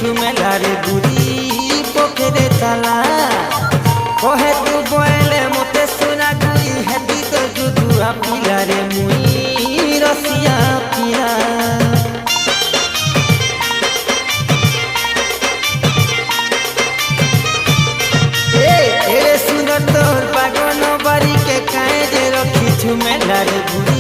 रखिछु मेलारे बुरी पोखरे ताला कहे तू बोले मते सुना गुई हेती तो जुदुआ पिलारे मुई रसिया पिया ए सुंदर तोर पागल बारी के काहे जे रखिछु मेलारे बुरी